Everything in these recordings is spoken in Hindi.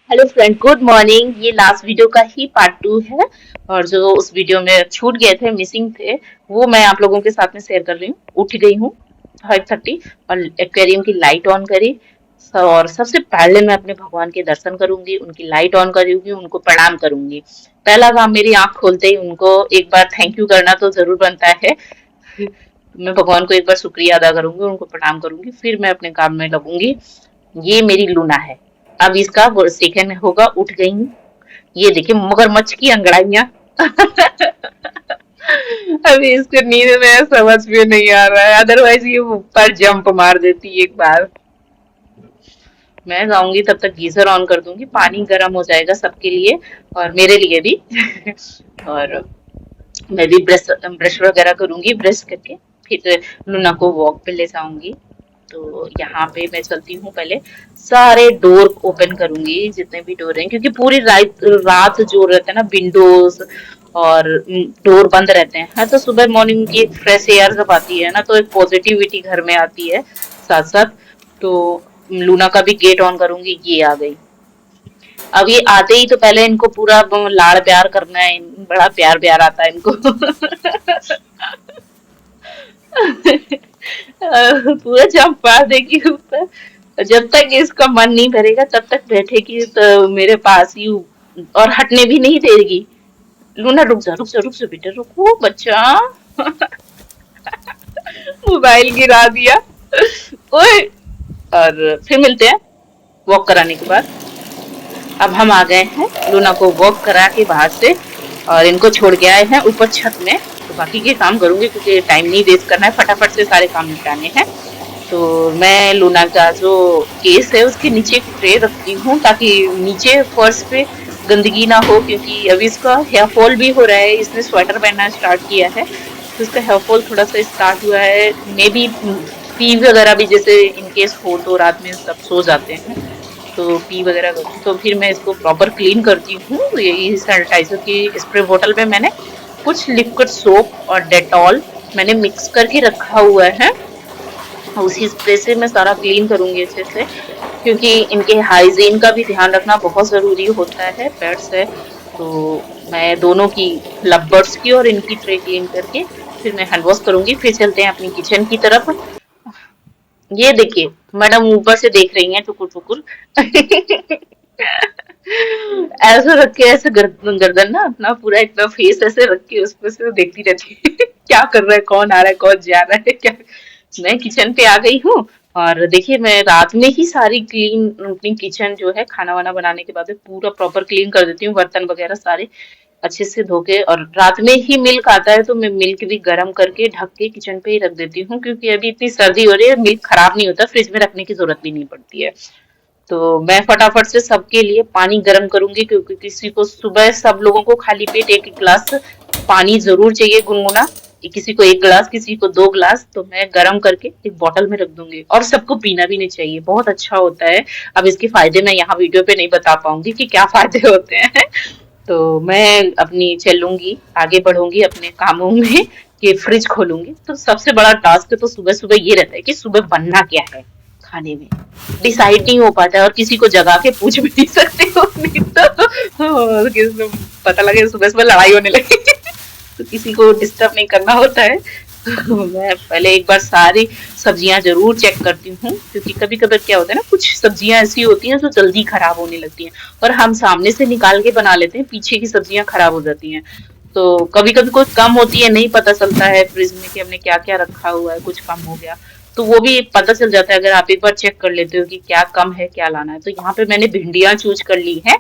Hello friend, good morning. ये लास्ट वीडियो का ही पार्ट 2 है। और जो उस वीडियो में छूट गए थे, मिसिंग थे, वो मैं आप लोगों के साथ में शेयर कर रही हूँ। उठ गई हूँ 5:30 और एक्वेरियम की लाइट ऑन करी। और सबसे पहले मैं अपने भगवान के दर्शन करूंगी, उनकी लाइट ऑन करूंगी, उनको प्रणाम करूंगी। पहला काम मेरी आंख खोलते ही उनको एक बार थैंक यू करना तो जरूर बनता है। मैं भगवान को एक बार शुक्रिया अदा करूंगी, उनको प्रणाम करूंगी, फिर मैं अपने काम में लगूंगी। ये मेरी लूना है। अब इसका सेकंड होगा, उठ गई हूँ। ये देखिए मगरमच्छ की अंगड़ाइयां। अभी इसको नींद में समझ में नहीं आ रहा है, अदरवाइज ये ऊपर जंप मार देती एक बार। मैं जाऊंगी तब तक गीजर ऑन कर दूंगी, पानी गर्म हो जाएगा सबके लिए और मेरे लिए भी। और मैं भी ब्रश ब्रश वगैरह करूंगी, ब्रश करके फिर लूना को वॉक पे ले जाऊंगी। तो यहाँ पे मैं चलती हूँ, पहले सारे डोर ओपन करूंगी जितने भी डोर हैं, क्योंकि पूरी रात रात जो रहते हैं ना, विंडोज और डोर बंद रहते हैं। हाँ, तो सुबह मॉर्निंग की एक फ्रेश एयर जब आती है ना, तो एक पॉजिटिविटी घर में आती है साथ साथ। तो लूना का भी गेट ऑन करूंगी। ये आ गई। अब ये आते ही तो पहले इनको पूरा लाड़ प्यार करना है। बड़ा प्यार प्यार आता है इनको। पूरा चंपा देगी ऊपर। जब तक इसका मन नहीं भरेगा तब तक बैठेगी तो मेरे पास ही। और हटने भी नहीं देगी। लूना रुक जा, रुक जा, रुक जा बेटा, रुको बच्चा। मोबाइल गिरा दिया। ओए। और फिर मिलते हैं वॉक कराने के बाद। अब हम आ गए हैं लूना को वॉक करा के बाहर से, और इनको छोड़ के आए हैं ऊपर छत में। तो बाकी के काम करूंगी क्योंकि टाइम नहीं वेस्ट करना है, फटाफट से सारे काम निपटाने हैं। तो मैं लूना का जो केस है उसके नीचे एक ट्रे रखती हूँ, ताकि नीचे फर्श पे गंदगी ना हो, क्योंकि अभी इसका हेयर फॉल भी हो रहा है। इसने स्वेटर पहनना स्टार्ट किया है, तो इसका हेयर फॉल थोड़ा सा स्टार्ट हुआ है। मे बी पी वगैरह भी जैसे इनकेस हो तो रात में सब सो जाते हैं, तो पी वगैरह करती, तो फिर मैं इसको प्रॉपर क्लीन करती हूँ। यही सैनिटाइजर की स्प्रे बोतल में मैंने कुछ लिक्विड सोप और डेटॉल मैंने मिक्स करके रखा हुआ है। उसी स्प्रे से मैं सारा क्लीन करूंगी अच्छे से, क्योंकि इनके हाइजीन का भी ध्यान रखना बहुत जरूरी होता है। पेट्स है तो मैं दोनों की, लव की और इनकी ट्रे क्लीन करके फिर मैं हैंड वॉश करूंगी। फिर चलते हैं अपनी किचन की तरफ। ये देखिए मैडम ऊपर से देख रही हैं टुकुर टुकुर। ऐसे रख के, ऐसे गर्दन ना अपना पूरा इतना फेस ऐसे रख के उस पर से देखती रहती है। क्या कर रहा है, कौन आ रहा है, कौन जा रहा है, क्या। मैं किचन पे आ गई हूँ। और देखिए मैं रात में ही सारी क्लीन अपनी किचन जो है, खाना वाना बनाने के बाद पूरा प्रॉपर क्लीन कर देती हूँ, बर्तन वगैरह सारे अच्छे से धो के। और रात में ही मिल्क आता है तो मैं मिल्क भी गर्म करके ढक के किचन पे ही रख देती हूँ, क्योंकि अभी इतनी सर्दी हो रही है, मिल्क खराब नहीं होता, फ्रिज में रखने की जरूरत भी नहीं पड़ती है। तो मैं फटाफट से सबके लिए पानी गर्म करूंगी, क्योंकि किसी को सुबह, सब लोगों को खाली पेट एक एक गिलास पानी जरूर चाहिए गुनगुना। किसी को एक गिलास, किसी को 2 गिलास, तो मैं गर्म करके एक बोतल में रख दूंगी। और सबको पीना भी नहीं चाहिए, बहुत अच्छा होता है। अब इसके फायदे मैं यहाँ वीडियो पे नहीं बता पाऊंगी कि क्या फायदे होते हैं। तो मैं अपनी चलूंगी, आगे बढ़ूंगी अपने कामों में, कि फ्रिज खोलूंगी। तो सबसे बड़ा टास्क तो सुबह सुबह ये रहता है कि सुबह बनना क्या है खाने में। डिसाइड नहीं हो पाता है, और किसी को जगा के पूछ भी नहीं सकते हो, नहीं तो पता लगे सुबह सुबह लड़ाई होने लगी। तो किसी को डिस्टर्ब नहीं करना होता है। तो मैं पहले एक बार सारी सब्जियां जरूर चेक करती हूँ, क्योंकि कभी कभी क्या होता है ना, कुछ सब्जियां ऐसी होती हैं जो जल्दी खराब होने लगती हैं, और हम सामने से निकाल के बना लेते हैं, पीछे की सब्जियां खराब हो जाती हैं। तो कभी कभी कोई कम होती है, नहीं पता चलता है फ्रिज में कि हमने क्या क्या रखा हुआ है, कुछ कम हो गया। तो वो भी पता चल जाता है अगर आप एक बार चेक कर लेते हो कि क्या कम है, क्या लाना है। तो यहाँ पे मैंने भिंडियां चूज कर ली है,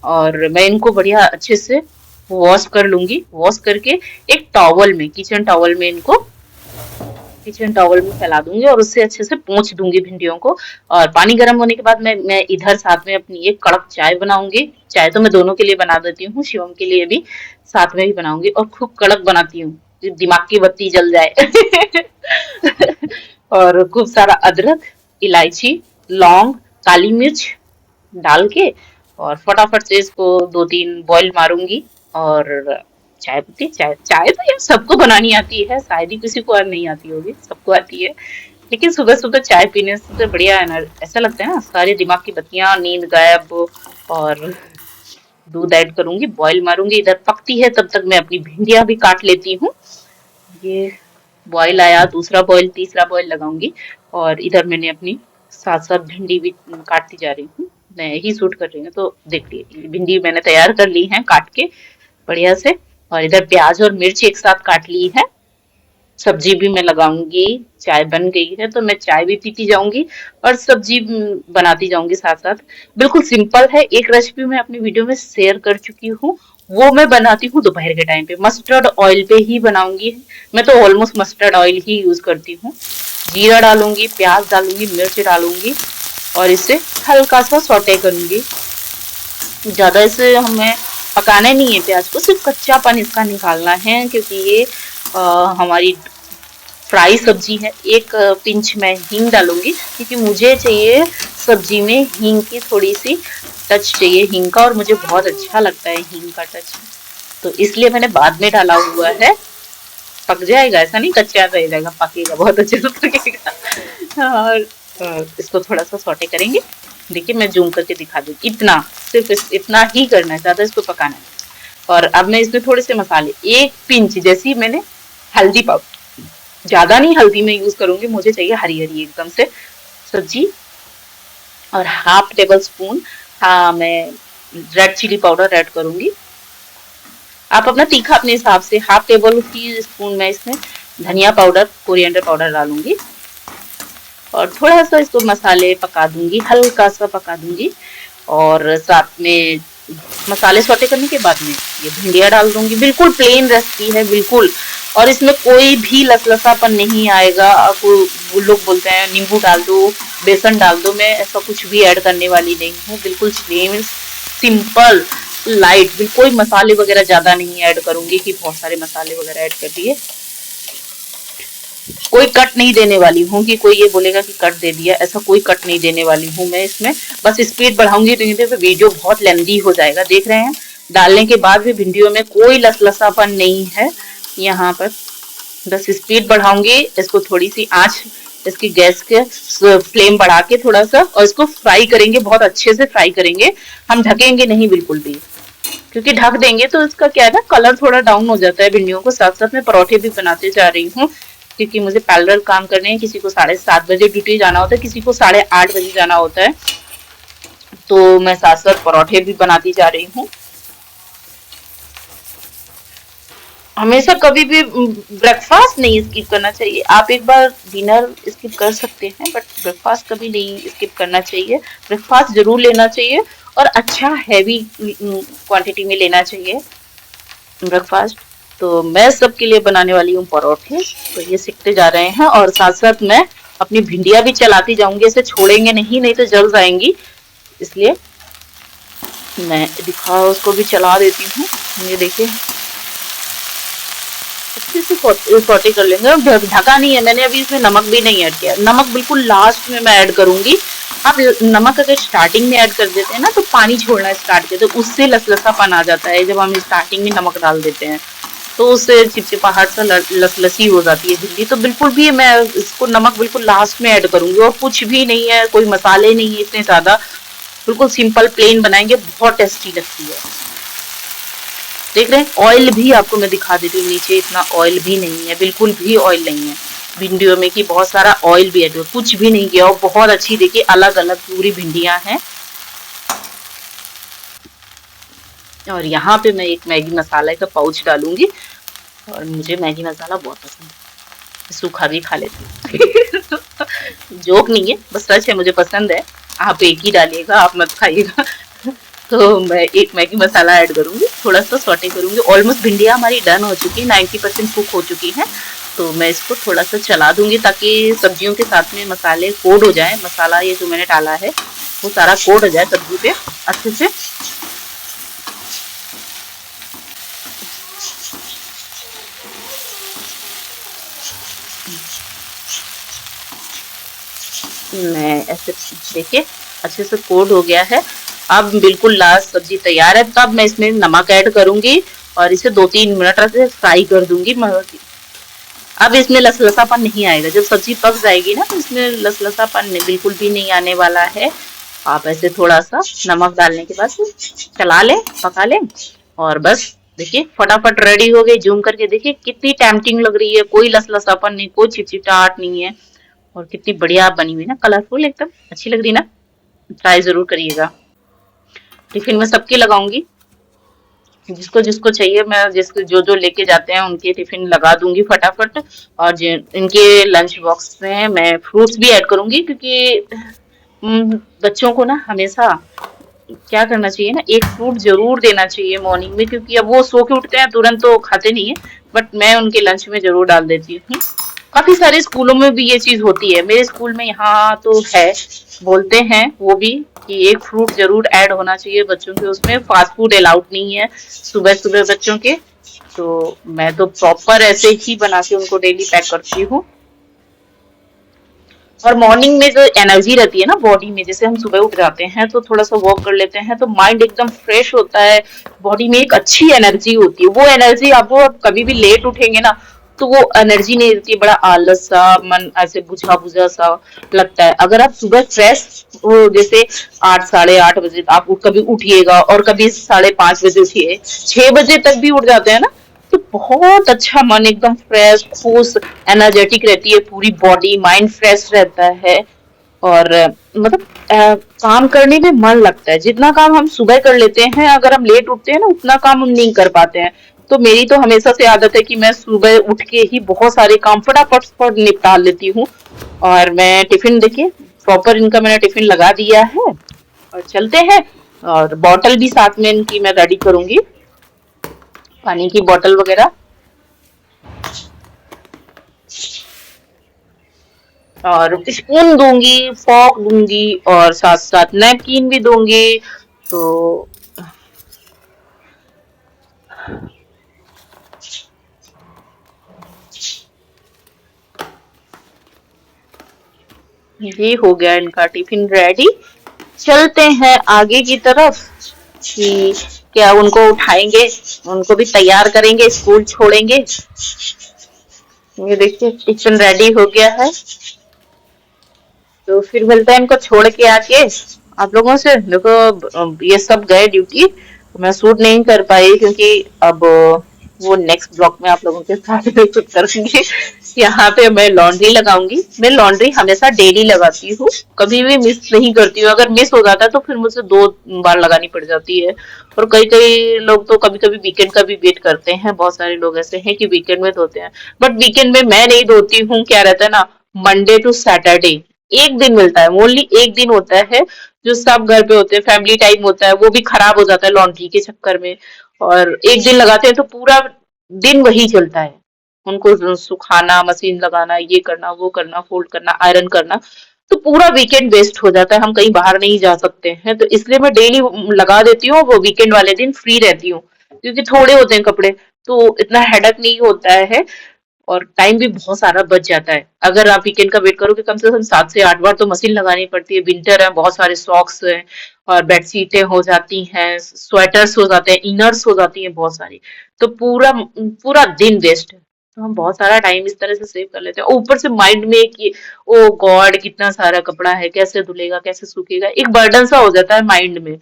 और मैं इनको बढ़िया अच्छे से वॉश कर लूंगी। वॉश करके एक टॉवल में, किचन टॉवल में इनको किचन टॉवल में फैला दूंगी, और उससे अच्छे से पोंछ दूंगी भिंडियों को। और पानी गर्म होने के बाद मैं इधर साथ में अपनी एक कड़क चाय बनाऊंगी। चाय तो मैं दोनों के लिए बना देती हूँ, शिवम के लिए भी साथ में ही बनाऊंगी, और खूब कड़क बनाती हूँ, दिमाग की बत्ती जल जाए। और खूब सारा अदरक, इलायची, लौंग, काली मिर्च डाल के, और फटाफट से इसको 2-3 बॉईल मारूंगी। और चाय पत्ती, चाय चाय तो यार सबको बनानी आती है, शायद ही किसी को नहीं आती होगी, सबको आती है। लेकिन सुबह सुबह चाय पीने से तो बढ़िया है ना, ऐसा लगता है ना सारे दिमाग की बत्तियां, नींद गायब, और दूध ऐड करूंगी, बॉईल मारूंगी। इधर पकती है तब तक मैं अपनी भिंडियां भी काट लेती हूँ। ये बॉईल आया, दूसरा बॉईल, तीसरा बॉईल लगाऊंगी। और इधर मैंने अपनी साथ साथ भिंडी भी काटती जा रही हूँ। मैं ही शूट कर रही हूँ तो देख लीजिए, भिंडी मैंने तैयार कर ली है काट के बढ़िया से। और इधर प्याज और मिर्च एक साथ काट ली है। सब्जी भी मैं लगाऊंगी। चाय बन गई है तो मैं चाय भी पीती जाऊंगी और सब्जी बनाती जाऊंगी साथ साथ। बिल्कुल सिंपल है। एक रेसिपी मैं अपनी वीडियो में शेयर कर चुकी हूँ, वो मैं बनाती हूँ दोपहर के टाइम पे, मस्टर्ड ऑयल पे ही बनाऊंगी। मैं तो ऑलमोस्ट मस्टर्ड ऑयल ही यूज करती हूँ। जीरा डालूंगी, प्याज डालूंगी, मिर्च डालूंगी और इसे हल्का सा सौटे करूंगी। ज्यादा इसे हमें पकाना नहीं है प्याज को, सिर्फ कच्चापन इसका निकालना है, क्योंकि ये हमारी फ्राई सब्जी है। एक पिंच मैं हींग डालूंगी क्योंकि मुझे चाहिए सब्जी में हींग की थोड़ी सी टच चाहिए, हींग का, और मुझे बहुत अच्छा लगता है हींग का टच, तो इसलिए मैंने बाद में डाला हुआ है। पक जाएगा, ऐसा नहीं कच्चा रह जाएगा, पकेगा, बहुत अच्छे से पकेगा। और इसको थोड़ा सा सौटे करेंगे। देखिए मैं जूम करके दिखा दूंगी, इतना, सिर्फ इतना ही करना है, ज्यादा इसको पकाना है। और अब मैं इसमें थोड़े से मसाले, एक पिंच जैसी मैंने हल्दी पाउडर, ज्यादा नहीं हल्दी में यूज करूंगी, मुझे चाहिए हरी हरी एकदम से सब्जी। और हाफ टेबल स्पून हाँ मैं रेड चिली पाउडर ऐड करूंगी। आप अपना तीखा अपने हिसाब से, हाफ टेबल टी स्पून मैं इसमें धनिया पाउडर, कोरिएंडर पाउडर डालूंगी। और थोड़ा सा इसको मसाले पका दूंगी, हल्का सा पका दूंगी। और साथ में मसाले सौटे करने के बाद में ये भिंडिया डाल दूंगी। बिल्कुल प्लेन रेसिपी है, बिल्कुल। और इसमें कोई भी लसलसापन नहीं आएगा। वो लोग बोलते हैं नींबू डाल दो, बेसन डाल दो, मैं ऐसा कुछ भी ऐड करने वाली नहीं हूँ। बिल्कुल सेम सिंपल लाइट, बिल्कुल कोई मसाले वगैरह ज्यादा नहीं ऐड करूंगी कि बहुत सारे मसाले वगैरह ऐड कर दिए। कोई कट नहीं देने वाली हूँ कि कोई ये बोलेगा कि कट दे दिया, ऐसा कोई कट नहीं देने वाली हूँ मैं इसमें। बस स्पीड बढ़ाऊंगी तो वीडियो बहुत लेंदी हो जाएगा। देख रहे हैं डालने के बाद भी भिंडियों में कोई लसलसापन नहीं है यहाँ पर। बस स्पीड बढ़ाऊंगी, इसको थोड़ी सी आंच, इसकी गैस के फ्लेम बढ़ा के थोड़ा सा, और इसको फ्राई करेंगे, बहुत अच्छे से फ्राई करेंगे। हम ढकेंगे नहीं बिल्कुल भी, क्योंकि ढक देंगे तो इसका क्या है ना, कलर थोड़ा डाउन हो जाता है भिंडियों को। साथ साथ में परोठे भी बनाते जा रही हूँ, क्योंकि मुझे पैरेलल काम करने हैं। किसी को 7:30 बजे ड्यूटी जाना होता है, किसी को 8:30 बजे जाना होता है, तो मैं साथ साथ परोठे भी बनाती जा रही हूँ। हमेशा कभी भी ब्रेकफास्ट नहीं स्किप करना चाहिए। आप एक बार डिनर स्किप कर सकते हैं, बट ब्रेकफास्ट कभी नहीं स्किप करना चाहिए। ब्रेकफास्ट जरूर लेना चाहिए और अच्छा हैवी क्वांटिटी में लेना चाहिए ब्रेकफास्ट। तो मैं सबके लिए बनाने वाली हूँ परोठे, तो ये सीखते जा रहे हैं। और साथ साथ मैं अपनी भिंडिया भी चलाती जाऊंगी, इसे छोड़ेंगे नहीं तो जल जाएंगी, इसलिए मैं दिखा उसको भी चला देती हूँ। ये देखिए अच्छे से सौटे कर लेंगे। ढका नहीं है मैंने, अभी इसमें नमक भी नहीं ऐड किया। नमक बिल्कुल लास्ट में मैं ऐड करूंगी। आप नमक अगर स्टार्टिंग में ऐड कर देते हैं ना तो पानी छोड़ना स्टार्ट करते, तो उससे लसलसापन आ जाता है। जब हम स्टार्टिंग में नमक डाल देते हैं तो उससे चिपचिपाहट से लसलसी हो जाती है भिंडी। तो बिल्कुल भी मैं इसको नमक बिल्कुल लास्ट में ऐड करूंगी। और कुछ भी नहीं है, कोई मसाले नहीं है इतने ज्यादा, बिल्कुल सिंपल प्लेन बनाएंगे, बहुत टेस्टी लगती है। देख रहे हैं ऑयल भी आपको मैं दिखा देती हूँ, नीचे इतना ऑयल भी नहीं है, बिल्कुल भी ऑयल नहीं है भिंडियों में, कि बहुत सारा ऑयल भी है, कुछ भी नहीं किया। और बहुत अच्छी देखिए अलग अलग पूरी भिंडियां हैं। और यहाँ पे मैं एक मैगी मसाला का पाउच डालूंगी, और मुझे मैगी मसाला बहुत पसंद है, सूखा भी खा लेती हूँ। जोक नहीं है, बस सच है, मुझे पसंद है। आप एक ही डालिएगा, आप मत खाइएगा। तो मैं एक मैगी मसाला ऐड करूंगी, थोड़ा सा सौटे करूंगी। ऑलमोस्ट भिंडियां हमारी डन हो चुकी है, 90% कुक हो चुकी है। तो मैं इसको थोड़ा सा चला दूंगी ताकि सब्जियों के साथ में मसाले कोड हो जाए। मसाला ये जो मैंने डाला है वो सारा कोड हो जाए सब्जी पे अच्छे से। मैं ऐसे देखिए अच्छे से कोड हो गया है। अब बिल्कुल लास्ट सब्जी तैयार है, तब मैं इसमें नमक ऐड करूंगी और इसे 2-3 मिनट से फ्राई कर दूंगी। अब इसमें लसलसापन नहीं आएगा। जब सब्जी पक जाएगी ना तो इसमें लसलसापन बिल्कुल भी नहीं आने वाला है। आप ऐसे थोड़ा सा नमक डालने के बाद चला लें, पका लें, और बस देखिए फटाफट रेडी हो गई। जूम करके देखिए कितनी टेम्पटिंग लग रही है, कोई लसलसापन नहीं, कोई चिटचिटाहट नहीं है, और कितनी बढ़िया बनी हुई ना, कलरफुल एकदम अच्छी लग रही ना। ट्राई जरूर करिएगा। टिफिन में सबकी लगाऊंगी, जिसको जिसको चाहिए मैं जिसको जो जो लेके जाते हैं उनके टिफिन लगा दूंगी फटाफट। और इनके लंच बॉक्स में मैं फ्रूट्स भी ऐड करूंगी, क्योंकि बच्चों को ना हमेशा क्या करना चाहिए ना, एक फ्रूट जरूर देना चाहिए मॉर्निंग में, क्योंकि अब वो सो के उठते हैं तुरंत तो खाते नहीं है, बट मैं उनके लंच में जरूर डाल देती हूँ। काफी सारे स्कूलों में भी ये चीज होती है, मेरे स्कूल में यहाँ तो है, बोलते हैं वो भी कि एक फ्रूट जरूर ऐड होना चाहिए बच्चों के उसमें। फास्ट फूड अलाउड नहीं है सुबह सुबह बच्चों के, तो मैं तो प्रॉपर ऐसे ही बना के उनको डेली पैक करती हूँ। और मॉर्निंग में जो एनर्जी रहती है ना बॉडी में, जैसे हम सुबह उठ जाते हैं तो थोड़ा सा वॉक कर लेते हैं तो माइंड एकदम फ्रेश होता है, बॉडी में एक अच्छी एनर्जी होती है। वो एनर्जी आपको, आप कभी भी लेट उठेंगे ना तो वो एनर्जी नहीं रहती, बड़ा आलस सा, मन ऐसे बुझा बुझा सा लगता है। अगर आप सुबह फ्रेश हो, जैसे 8 साढ़े 8 बजे आप कभी उठिएगा, और कभी 5:30 बजे उठिए, 6 बजे तक भी उठ जाते हैं ना, तो बहुत अच्छा मन एकदम फ्रेश, खुश, एनर्जेटिक रहती है पूरी बॉडी, माइंड फ्रेश रहता है। और मतलब काम करने में मन लगता है। जितना काम हम सुबह कर लेते हैं, अगर हम लेट उठते हैं ना उतना काम हम नहीं कर पाते हैं। तो मेरी तो हमेशा से आदत है कि मैं सुबह उठ के ही बहुत सारे काम फटाफट निपटा लेती हूँ। और मैं टिफिन देखिए प्रॉपर इनका मैंने टिफिन लगा दिया है, और चलते हैं। और बॉटल भी साथ में इनकी मैं रेडी करूंगी, पानी की बॉटल वगैरह। और स्पून दूंगी, फॉर्क दूंगी, और साथ साथ नैपकिन भी दूंगी। तो ये हो गया इनका टिफिन रेडी। चलते हैं आगे की तरफ कि क्या उनको उठाएंगे, उनको भी तैयार करेंगे, स्कूल छोड़ेंगे। ये देखिए टिफिन रेडी हो गया है, तो फिर मिलते हैं इनको छोड़ के आके आप लोगों से। देखो ये सब गए ड्यूटी, मैं शूट नहीं कर पाई, क्योंकि अब वो नेक्स्ट ब्लॉक में आप लोगों के साथ शूट करूंगी। यहाँ पे मैं लॉन्ड्री लगाऊंगी। मैं लॉन्ड्री हमेशा डेली लगाती हूँ, कभी भी मिस नहीं करती हूँ। अगर मिस हो जाता है तो फिर मुझे 2 बार लगानी पड़ जाती है। और कई कई लोग तो कभी कभी वीकेंड का भी वेट करते हैं, बहुत सारे लोग ऐसे हैं कि वीकेंड में धोते हैं, बट वीकेंड में मैं नहीं धोती हूँ। क्या रहता है ना, मंडे टू सैटरडे एक दिन मिलता है, ओनली एक दिन होता है जो सब घर पे होते हैं, फैमिली टाइम होता है, वो भी खराब हो जाता है लॉन्ड्री के चक्कर में। और एक दिन लगाते हैं तो पूरा दिन वही चलता है, उनको सुखाना, मशीन लगाना, ये करना, वो करना, फोल्ड करना, आयरन करना, तो पूरा वीकेंड वेस्ट हो जाता है। हम कहीं बाहर नहीं जा सकते हैं, तो इसलिए मैं डेली लगा देती हूँ, वो वीकेंड वाले दिन फ्री रहती हूँ, क्योंकि थोड़े होते हैं कपड़े, तो इतना हेडक नहीं होता है, और टाइम भी बहुत सारा बच जाता है। अगर आप वीकेंड का वेट करोगे कम से कम 7 से 8 बार तो मशीन लगानी पड़ती है। विंटर है, बहुत सारे सॉक्स हैं, और बेडशीटें हो जाती हैं, स्वेटर्स हो जाते हैं, इनर्स हो जाती हैं बहुत सारी, तो पूरा पूरा दिन वेस्ट है। तो हम बहुत सारा टाइम इस तरह से सेव कर लेते हैं। ऊपर से माइंड में कि ओ गॉड कितना सारा कपड़ा है, कैसे धुलेगा, कैसे सूखेगा, एक बर्डन सा हो जाता है माइंड में।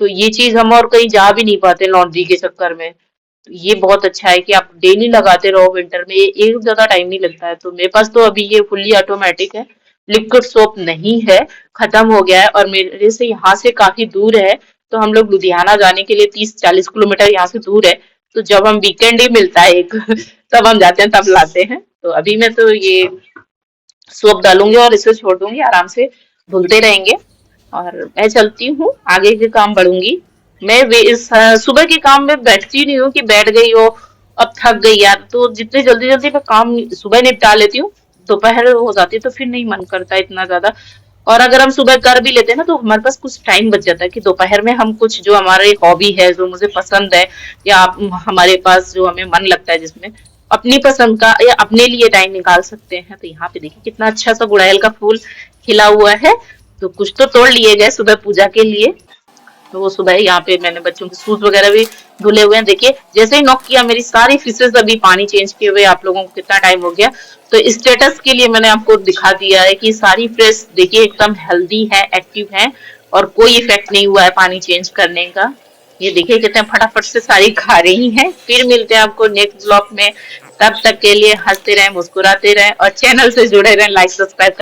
तो ये चीज हम और कहीं जा भी नहीं पाते लॉन्ड्री के चक्कर में। तो ये बहुत अच्छा है कि आप डेली लगाते रहो, विंटर में एक ज्यादा टाइम नहीं लगता है। तो मेरे पास तो अभी ये फुल्ली ऑटोमेटिक है, लिक्विड सोप नहीं है, खत्म हो गया है, और मेरे से यहाँ से काफी दूर है। तो हम लोग लुधियाना जाने के लिए 30-40 किलोमीटर यहाँ से दूर है, तो जब हम वीकेंड ही मिलता है एक तब हम जाते हैं, तब लाते हैं। तो अभी मैं तो ये सोप डालूंगी और इसे छोड़ दूंगी, आराम से धुलते रहेंगे। और मैं चलती हूँ, आगे के काम बढ़ूंगी। मैं इस सुबह के काम में बैठती नहीं हूँ कि बैठ गई हो, अब थक गई यार, तो जितनी जल्दी जल्दी मैं काम सुबह निपटा लेती हूँ, दोपहर हो जाती है तो फिर नहीं मन करता इतना ज्यादा। और अगर हम सुबह कर भी लेते हैं ना तो हमारे पास कुछ टाइम बच जाता है कि दोपहर में हम कुछ जो हमारे हॉबी है, जो मुझे पसंद है, या हमारे पास जो हमें मन लगता है जिसमें अपनी पसंद का या अपने लिए टाइम निकाल सकते हैं। तो यहाँ पे देखिए कितना अच्छा सा गुड़हल का फूल खिला हुआ है, तो कुछ तो तोड़ लिए गए सुबह पूजा के लिए। तो वो सुबह यहाँ पे मैंने बच्चों के शूज वगैरह भी धुले हुए हैं। देखिए जैसे ही नॉक किया मेरी सारी फिशेज अभी पानी चेंज किए हुए, आप लोगों को कितना टाइम हो गया, तो स्टेटस के लिए मैंने आपको दिखा दिया है कि सारी फिश देखिए एकदम हेल्दी है, एक्टिव है, और कोई इफेक्ट नहीं हुआ है पानी चेंज करने का। ये देखिए कितने फटाफट से सारी खा रही हैं। फिर मिलते हैं आपको नेक्स्ट ब्लॉग में। तब तक के लिए हंसते रहें, मुस्कुराते रहें और चैनल से जुड़े रहें, लाइक सब्सक्राइब